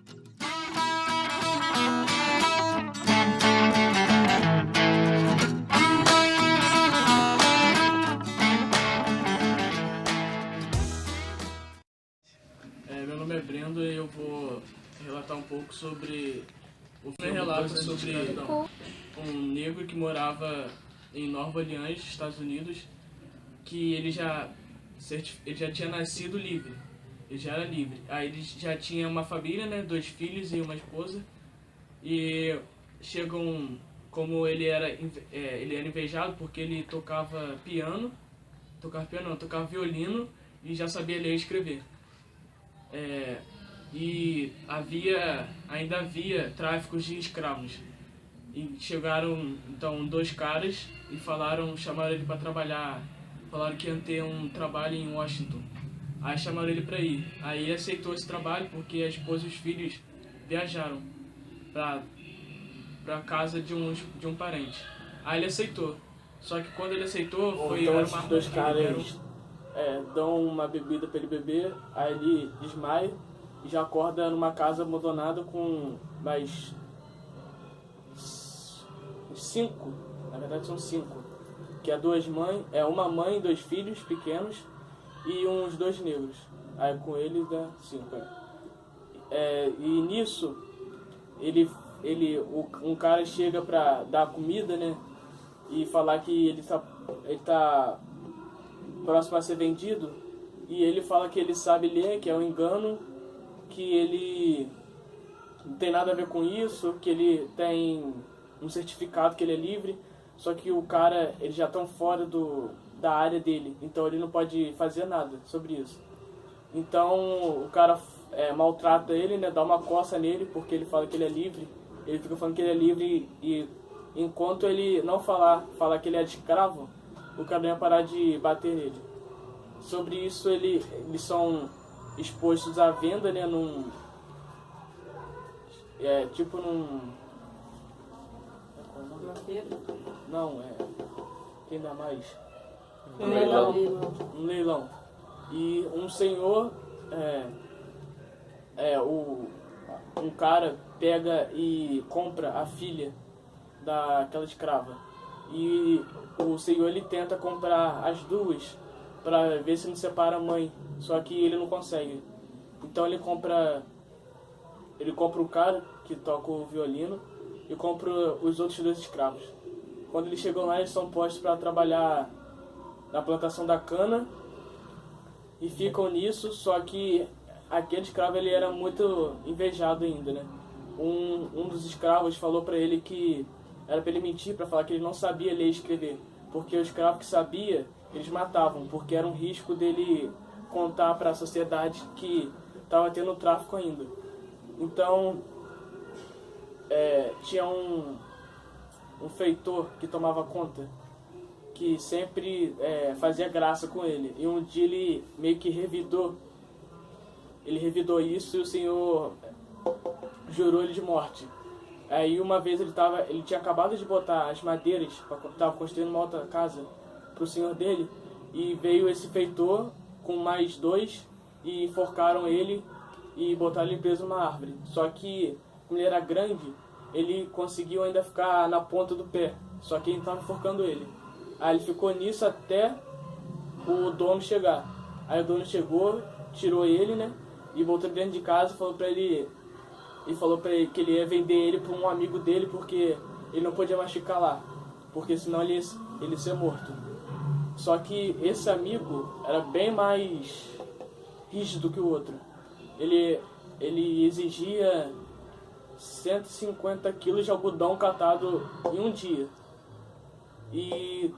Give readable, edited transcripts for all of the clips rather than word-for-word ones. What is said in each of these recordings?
Meu nome é Brendo e eu vou relatar um pouco sobre o primeiro relato sobre um negro que morava em Nova Orleans, Estados Unidos, que ele já tinha nascido livre, ele já era livre. Aí ele já tinha uma família, né, 2 filhos e uma esposa, e como ele era invejado porque ele tocava violino e já sabia ler e escrever. E ainda havia tráficos de escravos. E chegaram então 2 caras e chamaram ele para trabalhar. Falaram que iam ter um trabalho em Washington. Aí chamaram ele para ir. Aí ele aceitou esse trabalho porque a esposa e os filhos viajaram para casa de um parente. Aí ele aceitou. Só que quando ele aceitou, então esses 2 caras dão uma bebida para ele beber, aí ele desmaia e já acorda numa casa abandonada com mais 5, na verdade são 5, que é uma mãe e 2 filhos pequenos e uns 2 negros. Aí com ele dá 5. E nisso um cara chega para dar comida, né, e falar que ele tá próximo a ser vendido, e ele fala que ele sabe ler, que é um engano, que ele não tem nada a ver com isso, que ele tem um certificado que ele é livre, só que o cara, ele já tá fora da área dele, então ele não pode fazer nada sobre isso. Então o cara maltrata ele, né, dá uma coça nele, porque ele fala que ele é livre. Ele fica falando que ele é livre e enquanto ele não falar que ele é escravo, o cara não ia parar de bater nele. Sobre isso, eles são expostos à venda, né, Não, quem dá mais? Um leilão. E um senhor, um cara pega e compra a filha daquela escrava. E o senhor, ele tenta comprar as 2 para ver se não separa a mãe, só que ele não consegue. Então ele compra o cara que toca o violino e compra os outros 2 escravos. Quando eles chegam lá, eles são postos para trabalhar na plantação da cana e ficam nisso, só que aquele escravo, ele era muito invejado ainda, né? Um dos escravos falou para ele que era para ele mentir, para falar que ele não sabia ler e escrever, porque o escravo que sabia, eles matavam, porque era um risco dele contar para a sociedade que estava tendo tráfico ainda. Então, tinha um feitor que tomava conta, que sempre fazia graça com ele. E um dia ele meio que revidou isso e o Senhor jurou ele de morte. Aí uma vez ele tinha acabado de botar as madeiras, estava construindo uma outra casa para o senhor dele, e veio esse feitor com mais 2 e enforcaram ele e botaram ele preso numa árvore. Só que, como ele era grande, ele conseguiu ainda ficar na ponta do pé, só que ele estava enforcando ele. Aí ele ficou nisso até o dono chegar. Aí o dono chegou, tirou ele, né, e voltou dentro de casa e falou para ele que ele ia vender ele para um amigo dele, porque ele não podia mais ficar lá, porque senão ele ia ser morto. Só que esse amigo era bem mais rígido que o outro. Ele exigia 150 quilos de algodão catado em um dia. E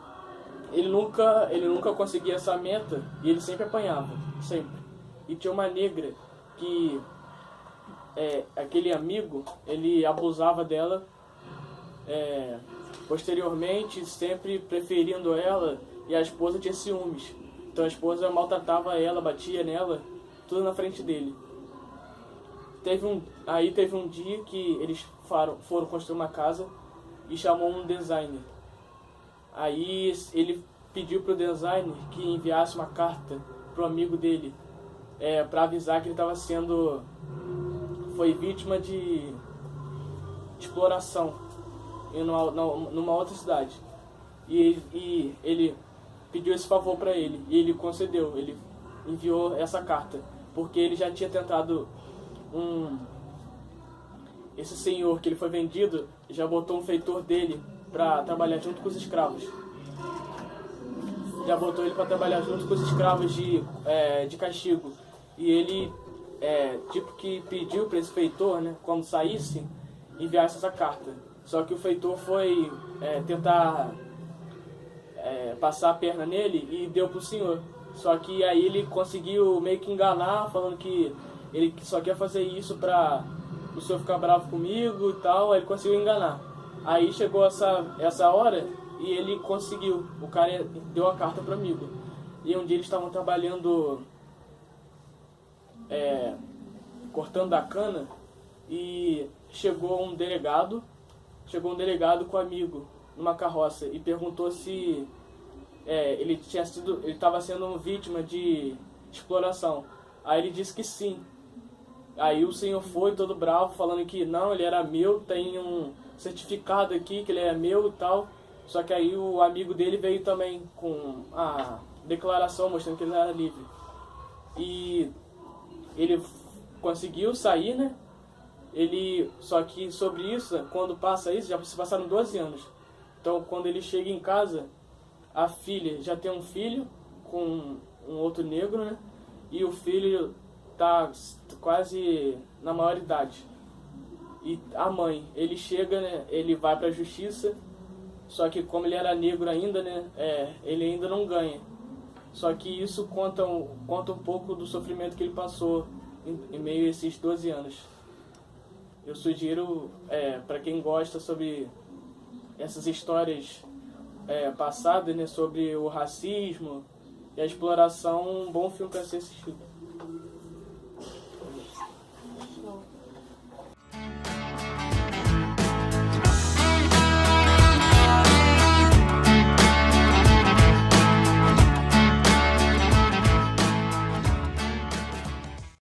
ele nunca conseguia essa meta, e ele sempre apanhava, sempre. E tinha uma negra que aquele amigo, ele abusava dela, posteriormente, sempre preferindo ela, e a esposa tinha ciúmes. Então a esposa maltratava ela, batia nela, tudo na frente dele. Teve um dia que eles foram construir uma casa e chamou um designer. Aí ele pediu pro designer que enviasse uma carta pro amigo dele, para avisar que ele estava sendo foi vítima de exploração em numa outra cidade. E ele pediu esse favor para ele, e ele concedeu, ele enviou essa carta, porque ele já tinha tentado esse senhor que ele foi vendido, já botou um feitor dele para trabalhar junto com os escravos. Já botou ele para trabalhar junto com os escravos de castigo. E ele, tipo que pediu para esse feitor, né, quando saísse, enviasse essa carta. Só que o feitor foi tentar passar a perna nele e deu pro senhor. Só que aí ele conseguiu meio que enganar, falando que ele só quer fazer isso pra o senhor ficar bravo comigo e tal. Aí ele conseguiu enganar. Aí chegou essa hora e ele conseguiu. O cara deu a carta pro amigo. E um dia eles estavam trabalhando cortando a cana e chegou um delegado com o amigo numa carroça e perguntou se ele estava sendo vítima de exploração. Aí ele disse que sim. Aí o senhor foi todo bravo, falando que não, ele era meu, tem um certificado aqui que ele é meu e tal. Só que aí o amigo dele veio também com a declaração mostrando que ele era livre. E ele conseguiu sair, né? Só que sobre isso, quando passa isso, já se passaram 12 anos. Então, quando ele chega em casa, a filha já tem um filho com um outro negro, né? E o filho tá quase na maioridade. E a mãe, ele chega, né? Ele vai pra justiça, só que como ele era negro ainda, né? Ele ainda não ganha. Só que isso conta um pouco do sofrimento que ele passou em meio a esses 12 anos. Eu sugiro, para quem gosta sobre essas histórias passadas, né, sobre o racismo e a exploração, um bom filme para ser assistido.